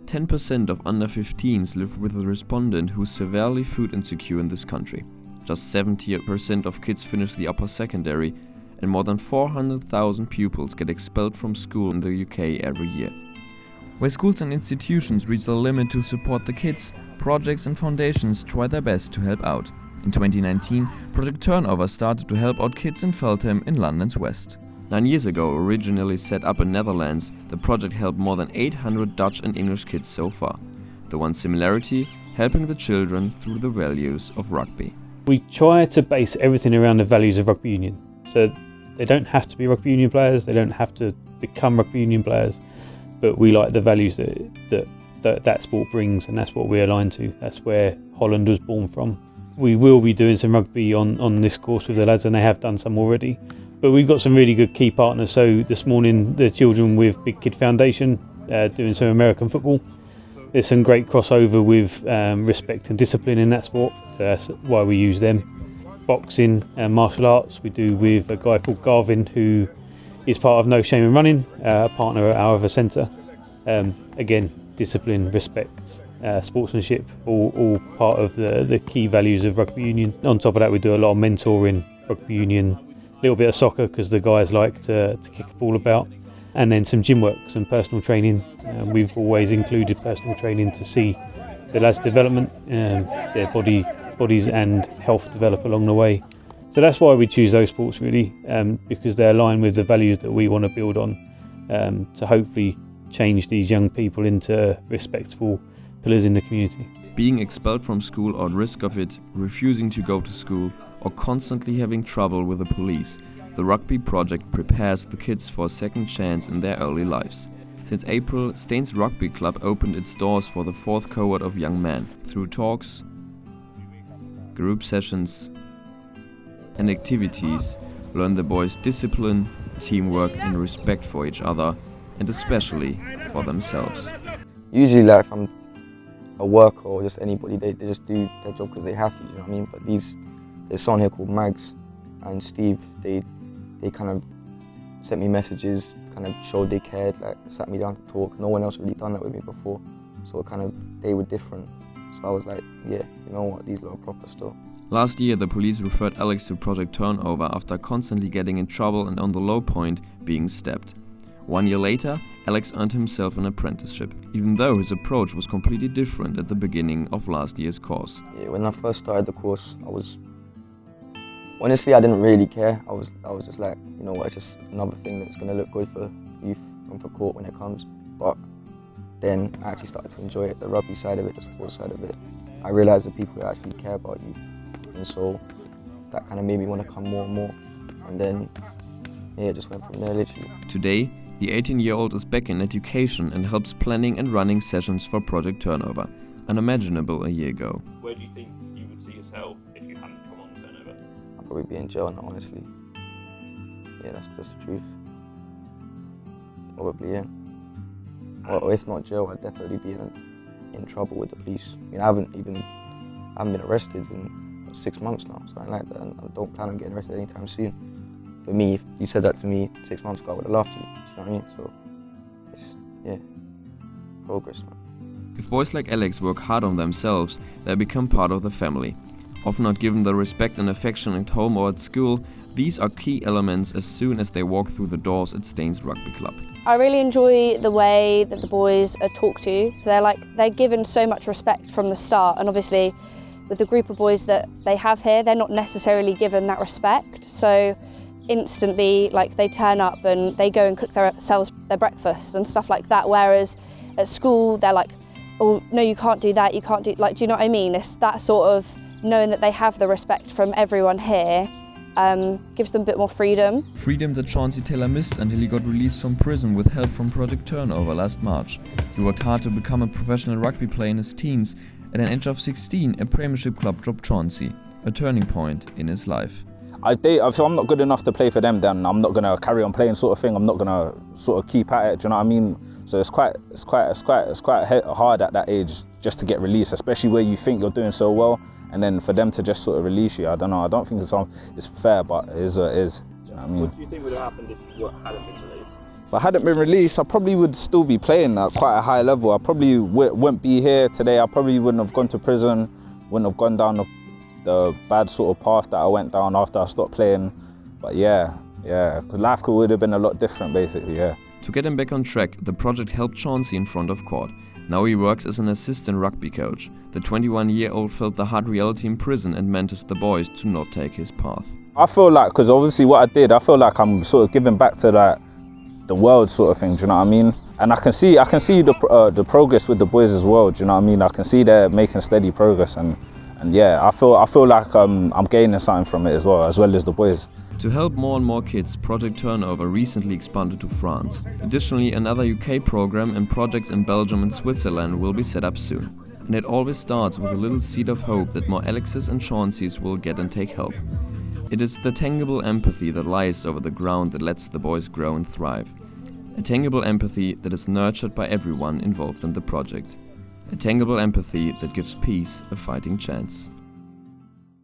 10% of under 15s live with a respondent who's severely food insecure in this country. Just 70% of kids finish the upper secondary, and more than 400,000 pupils get expelled from school in the UK every year. Where schools and institutions reach the limit to support the kids, projects and foundations try their best to help out. In 2019, Project Turnover started to help out kids in Feltham in London's west. 9 years ago, originally set up in Netherlands, the project helped more than 800 Dutch and English kids so far. The one similarity, helping the children through the values of rugby. We try to base everything around the values of rugby union. So they don't have to be rugby union players, they don't have to become rugby union players, but we like the values that sport brings, and that's what we align to. That's where Holland was born from. We will be doing some rugby on this course with the lads, and they have done some already. But we've got some really good key partners. So this morning, the children with Big Kid Foundation doing some American football. There's some great crossover with respect and discipline in that sport, so that's why we use them. Boxing and martial arts we do with a guy called Garvin, who is part of No Shame in Running, a partner at our other centre. Again, discipline, respect, sportsmanship, all part of the key values of rugby union. On top of that, we do a lot of mentoring, rugby union, a little bit of soccer because the guys like to kick a ball about, and then some gym work, some personal training. We've always included personal training to see the lads' development, their bodies and health develop along the way. So that's why we choose those sports really, because they align with the values that we want to build on, to hopefully change these young people into respectable pillars in the community. Being expelled from school or at risk of it, refusing to go to school, or constantly having trouble with the police, the Rugby project prepares the kids for a second chance in their early lives. Since April, Staines Rugby Club opened its doors for the fourth cohort of young men. Through talks, group sessions and activities, learn the boys discipline, teamwork and respect for each other, and especially for themselves. Usually, like, if I'm a worker or just anybody, they just do their job because they have to, you know what I mean? But there's someone here called Mags and Steve, they kind of sent me messages, kind of showed they cared, like sat me down to talk. No one else really done that with me before, so they were different. So I was like, yeah, you know what, these lot are proper stuff. Last year, the police referred Alex to Project Turnover after constantly getting in trouble and on the low point, being stabbed. 1 year later, Alex earned himself an apprenticeship, even though his approach was completely different at the beginning of last year's course. Yeah, when I first started the course, honestly, I didn't really care. I was just like, you know what, it's just another thing that's going to look good for youth and for court when it comes. But then I actually started to enjoy it, the rugby side of it, the sports side of it. I realised that people actually care about you, and so that kind of made me want to come more and more. And then, yeah, it just went from there, literally. Today, the 18-year-old is back in education and helps planning and running sessions for Project Turnover, unimaginable a year ago. Where do you think you would see yourself if you hadn't come on Turnover? I'd probably be in jail now, honestly. Yeah, that's just the truth. Probably, yeah. Or if not jail, I'd definitely be in trouble with the police. I mean, I haven't been arrested in 6 months now, something like that, and I don't plan on getting arrested anytime soon. For me, if you said that to me 6 months ago, I would have laughed at you. Do you know what I mean? So, it's, yeah, progress, man. If boys like Alex work hard on themselves, they become part of the family. Often not given the respect and affection at home or at school, these are key elements as soon as they walk through the doors at Staines Rugby Club. I really enjoy the way that the boys are talked to. So they're given so much respect from the start, and obviously with the group of boys that they have here, they're not necessarily given that respect. So instantly, they turn up and they go and cook themselves their breakfast and stuff like that, whereas at school they're like, oh no, you can't do that, you can't do, do you know what I mean? It's that sort of knowing that they have the respect from everyone here, gives them a bit more freedom. Freedom that Chauncey Taylor missed until he got released from prison with help from Project Turnover last March. He worked hard to become a professional rugby player in his teens. At an age of 16, a Premiership club dropped Chauncey, a turning point in his life. If I'm not good enough to play for them, then I'm not going to carry on playing, sort of thing. I'm not going to sort of keep at it, do you know what I mean? So it's quite hard at that age just to get released, especially where you think you're doing so well, and then for them to just sort of release you. I don't know. I don't think it's fair, but it is what it is. Do you know what I mean? What do you think would have happened if you hadn't been released? If I hadn't been released, I probably would still be playing at quite a high level. I probably wouldn't be here today. I probably wouldn't have gone to prison, wouldn't have gone down the bad sort of path that I went down after I stopped playing. But yeah, because life would have been a lot different basically, yeah. To get him back on track, the project helped Chauncey in front of court. Now he works as an assistant rugby coach. The 21-year-old felt the hard reality in prison and mentors the boys to not take his path. I feel like, because obviously what I did, I feel like I'm sort of giving back to like the world sort of thing, do you know what I mean? And I can see the progress with the boys as well, do you know what I mean? I can see they're making steady progress, and yeah, I feel like I'm gaining something from it as well as the boys. To help more and more kids, Project Turnover recently expanded to France. Additionally, another UK program and projects in Belgium and Switzerland will be set up soon. And it always starts with a little seed of hope that more Alexes and Chaunceys will get and take help. It is the tangible empathy that lies over the ground that lets the boys grow and thrive. A tangible empathy that is nurtured by everyone involved in the project. A tangible empathy that gives peace a fighting chance.